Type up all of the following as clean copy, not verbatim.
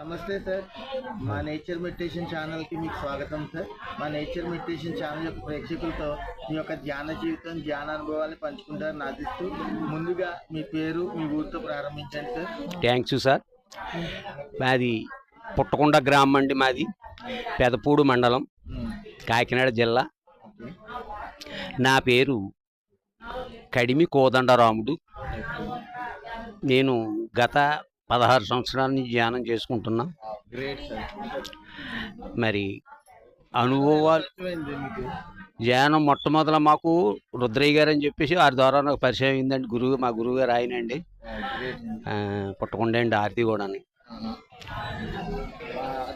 నమస్తే సార్. మా nature meditation ఛానల్కి మీకు స్వాగతం సార్. మా నేచర్ మెడిటేషన్ ఛానల్ యొక్క ప్రేక్షకులతో మీ యొక్క ధ్యాన జీవితం, ధ్యాన అనుభవాన్ని పంచుకుంటారని ఆశిస్తూ ముందుగా మీ పేరు, మీ ఊరితో ప్రారంభించండి సార్. Thanks sir. మాది పుట్టకొండ గ్రామం అండి. మాది పెదపూడు మండలం, కాకినాడ జిల్లా. నా పేరు కడిమి కోదండరాముడు. నేను గత 16 సంవత్సరాల నుంచి ధ్యానం చేసుకుంటున్నా. Great sir. మరి అనుభవాలు అర్థమైంది మీకు? ధ్యానం మొట్టమొదట మాకు రుద్రయ్య గారు అని చెప్పేసి వారి ద్వారా నాకు పరిచయం అయిందండి. మా గురువు గారు ఆయనండి. గ్రేట్. పుట్టకొండ అండి, ఆర్తి కూడా.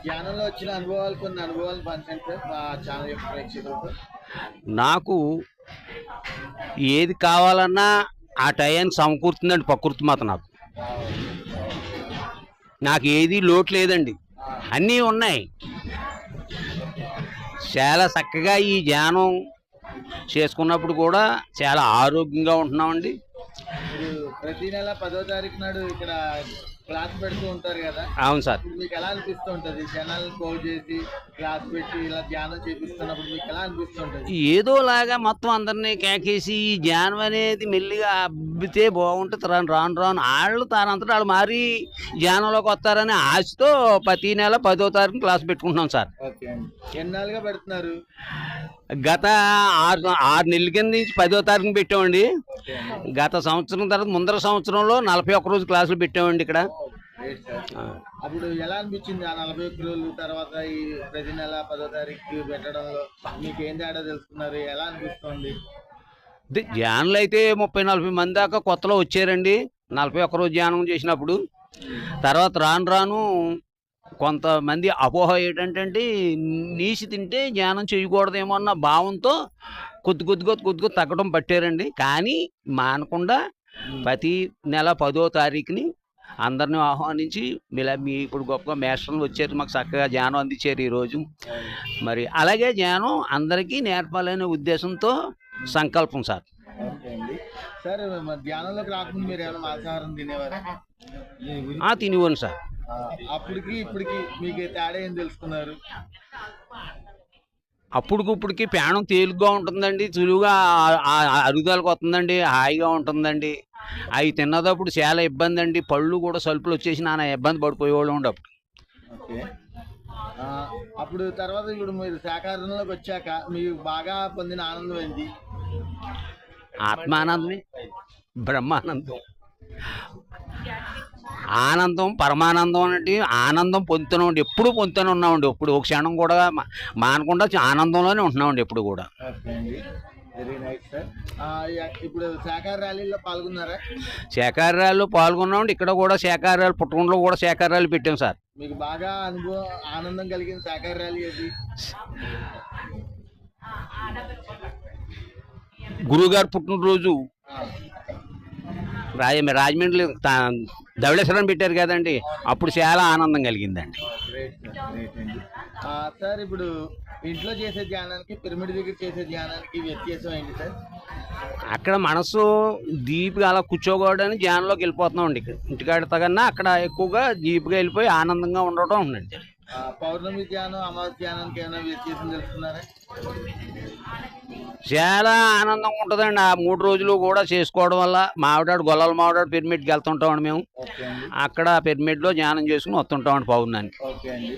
ధ్యానంలో వచ్చిన అనుభవాలు, కొన్ని అనుభవాలు పంచండి సార్ మా ఛానల్ యొక్క ప్రేక్షకులతో. నాకు ఏది కావాలన్నా ఆ టయానికి సమకూరుతుందండి ప్రకృతి మాత. నాకు ఏది లోటు లేదండి, అన్నీ ఉన్నాయి. చాలా చక్కగా ఈ ధ్యానం చేసుకున్నప్పుడు కూడా చాలా ఆరోగ్యంగా ఉంటున్నామండి. మీరు ప్రతి నెల 10వ తారీఖు నాడు ఇక్కడ క్లాస్ పెడుతూ ఉంటారు కదా? అవును సార్. మీకు ఎలా అనిపిస్తూ ఉంటుంది? జనాలను పోగు చేసి క్లాస్ పెట్టి ఇలా ధ్యానం చేపిస్తున్నప్పుడు మీకు ఎలా అనిపిస్తుంటుంది? ఏదోలాగా మొత్తం అందరినీ కేకేసి ఈ ధ్యానం అనేది మెల్లిగా అబ్బితే బాగుంటుంది. రాను రాను వాళ్ళు తానంతటా వాళ్ళు మారి ధ్యానంలోకి వస్తారని ఆశతో ప్రతి నెల 10వ తారీఖు క్లాస్ పెట్టుకుంటున్నాం సార్. ఓకే అండి. ఎన్నాళ్ళుగా పెడుతున్నారు? గత 6 నెలల కింద నుంచి 10వ తారీఖున పెట్టామండి. గత సంవత్సరం తర్వాత ముందర సంవత్సరంలో 41 రోజు క్లాసులు పెట్టామండి ఇక్కడ. అప్పుడు ఎలా అనిపించింది ఆ 41 రోజుల తర్వాత ఈ ప్రతి నెల 10వ తారీఖు పెట్టడంలో మీకు ఏం తేడా తెలుసుకున్నారు? ఎలా అనిపిస్తుంది? ధ్యానులు అయితే 30-40 మంది దాకా కొత్తలో వచ్చారండి 41 రోజు ధ్యానం చేసినప్పుడు. తర్వాత రాను రాను కొంతమంది అపోహ ఏంటంటే నీసి తింటే ధ్యానం చేయకూడదేమో అన్న భావంతో కొద్ది తగ్గడం పట్టారండి. కానీ మానకుండా ప్రతి నెల 10వ తారీఖుని అందరిని ఆహ్వానించి మీ ఇప్పుడు గొప్ప మేస్టర్లు వచ్చారు, మాకు చక్కగా ధ్యానం అందించారు ఈరోజు. మరి అలాగే ధ్యానం అందరికీ నేర్పాలనే ఉద్దేశంతో సంకల్పం సార్. ఓకే అండి. సార్, ధ్యానంలోకి రాకుండా మీరు ఏమైనా మాంసాహారం తినేవారా? తినేవాను సార్. అప్పటికి ఇప్పటికి మీకు తేడా ఏం తెలుసుకున్నారు? అప్పటికిప్పటికి ప్రాణం తేలిగ్గా ఉంటుందండి, సులువుగా అరుగుదలకు వస్తుందండి, హాయిగా ఉంటుందండి. అవి తిన్నదప్పుడు చాలా ఇబ్బంది అండి, పళ్ళు కూడా సలుపులు వచ్చేసి నాన్న ఇబ్బంది పడిపోయేవాళ్ళు ఉండి అప్పుడు. ఓకే. అప్పుడు తర్వాత ఇప్పుడు మీరు శాకాహారంలోకి వచ్చాక మీరు బాగా పొందిన ఆనందం ఏంటి? ఆత్మానందమే, బ్రహ్మానందం, ఆనందం, పరమానందం అంటే ఆనందం పొందుతున్నామండి, ఎప్పుడు పొందుతూనే ఉన్నామండి. ఎప్పుడు ఒక క్షణం కూడా మానకుండా ఆనందంలోనే ఉంటున్నామండి ఎప్పుడు కూడా. ఓకే అండి, వెరీ నైస్ సార్. ఇప్పుడు శాకాహార ర్యాలీలో పాల్గొన్నారా? శాకాహార ర్యాలీలో పాల్గొన్నామండి. ఇక్కడ కూడా శాకాహార ర్యాలీ, పుట్టకొండలో కూడా శాకాహార ర్యాలీ పెట్టాం సార్. మీకు బాగా ఆనందం కలిగిన శాకాహార ర్యాలీ ఏది? గురువుగారు పుట్టినరోజు రాజమండ్రి ధవళేశ్వరం పెట్టారు కదండి, అప్పుడు చాలా ఆనందం కలిగిందండి. సార్, ఇప్పుడు ఇంట్లో చేసే ధ్యానానికి పిరమిడ్ దగ్గర చేసే ధ్యానానికి వ్యత్యాసం ఏంటి సార్? అక్కడ మనసు దీపుగా అలా కూర్చోకూడదని ధ్యానంలోకి వెళ్ళిపోతున్నాం అండి. ఇంటికాడతా కన్నా అక్కడ ఎక్కువగా దీపుగా వెళ్ళిపోయి ఆనందంగా ఉండటం ఉందండి. పౌర్ణమి ధ్యానం, అమావాస్య ధ్యానానికి ఏమైనా వ్యత్యాసం తెలుసుకున్నారా? చాలా ఆనందంగా ఉంటుందండి. ఆ 3 రోజులు కూడా చేసుకోవడం వల్ల గొల్లల మావిడాడు పిరమిడ్కి వెళ్తుంటామండి మేము. అక్కడ పిరమిడ్లో ధ్యానం చేసుకుని వస్తుంటామండి పౌర్ణానికి. ఓకే అండి.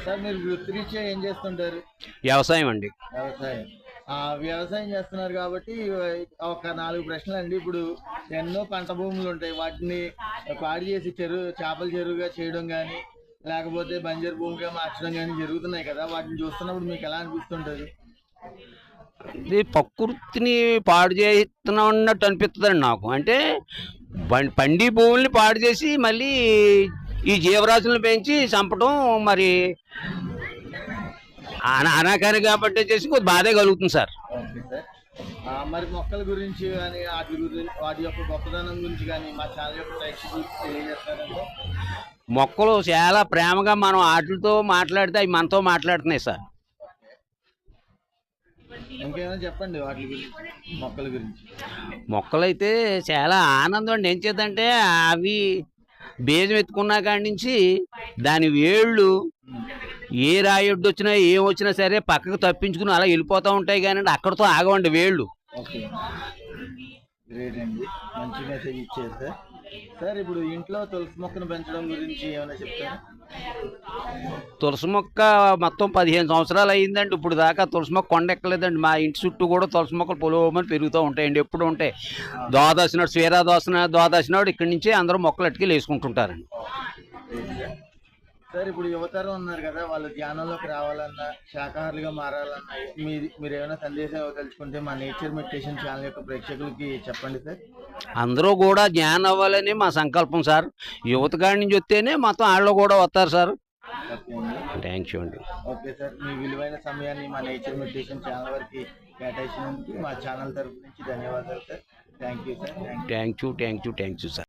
సార్, మీరు వృత్తిరీత్యా ఏం చేస్తుంటారు? వ్యవసాయం అండి. వ్యవసాయం చేస్తున్నారు కాబట్టి ఒక 4 ప్రశ్నలు అండి. ఇప్పుడు ఎన్నో పంట భూములు ఉంటాయి, వాటిని పాడి చేసి చేపల చెరువుగా చేయడం కానీ లేకపోతే బంజరు భూమిగా మార్చడం కానీ జరుగుతున్నాయి కదా, వాటిని చూస్తున్నప్పుడు మీకు ఎలా అనిపిస్తుంటుంది? ఇది ప్రకృతిని పాడు చేస్తున్నాం అన్నట్టు అనిపిస్తుందండి నాకు. అంటే పండి భూముల్ని పాడు చేసి మళ్ళీ ఈ జీవరాశులను పెంచి చంపడం మరి అనాకారి కాబట్టి చేసి కొద్ది బాధే కలుగుతుంది సార్. మరి మొక్కల గురించి కానీ వాటి యొక్క గొప్పదనం గురించి కానీ మా ఛానల్ యొక్క ప్రేక్షకులకు తెలియజేస్తారంటే? మొక్కలు చాలా ప్రేమగా మనం వాటితో మాట్లాడితే అవి మనతో మాట్లాడుతున్నాయి సార్. ఇంకేమైనా చెప్పండి వాటి గురించి, మొక్కల గురించి. మొక్కలైతే చాలా ఆనందం అండి. ఏం చేద్దంటే అవి బీజం ఎత్తుకున్నా కాడి నుంచి దాని వేళ్ళు ఏ రాయొడ్డు వచ్చినా ఏం వచ్చినా సరే పక్కకు తప్పించుకుని అలా వెళ్ళిపోతూ ఉంటాయి కానీ అక్కడితో ఆగవండి వేళ్ళు. ఓకే, గ్రేట్ అండి, మంచి మెసేజ్ ఇచ్చారు సార్. సార్ ఇప్పుడు ఇంట్లో తులసి మొక్కను పెంచడం గురించి ఏమైనా చెప్తారా? తులసి మొక్క మొత్తం 15 సంవత్సరాలు అయ్యిందండి. ఇప్పుడు దాకా తులసి మొక్క కొండెక్కలేదండి. మా ఇంటి చుట్టూ కూడా తులసి మొక్కలు పొలవమని పెరుగుతూ ఉంటాయండి, ఎప్పుడు ఉంటాయి. ద్వాదశి నాడు ద్వాదశి నాడు ఇక్కడి నుంచి అందరూ మొక్కలు అట్టుకెళ్ళి వేసుకుంటుంటారండి. సార్ ఇప్పుడు యువతరం ఉన్నారు కదా, వాళ్ళు ధ్యానంలోకి రావాలన్నా శాకాహారులుగా మారాలన్నా మీరు ఏమైనా సందేశం ఇవ్వదలుచుకుంటే మా నేచర్ మెడిటేషన్ ఛానల్ యొక్క ప్రేక్షకులకి చెప్పండి సార్. అందరూ కూడా జ్ఞానం అవ్వాలని మా సంకల్పం సార్. యువత కాడి నుంచి వస్తేనే మొత్తం వాళ్ళు కూడా వస్తారు సార్. థ్యాంక్ యూ అండి. ఓకే సార్, మీ విలువైన సమయాన్ని మా నేచర్ మెడిటేషన్ ఛానల్ వరకు కేటాయించినందుకు మా ఛానల్ తరఫు నుంచి ధన్యవాదాలు sir. Thank you sir. Thank you sir.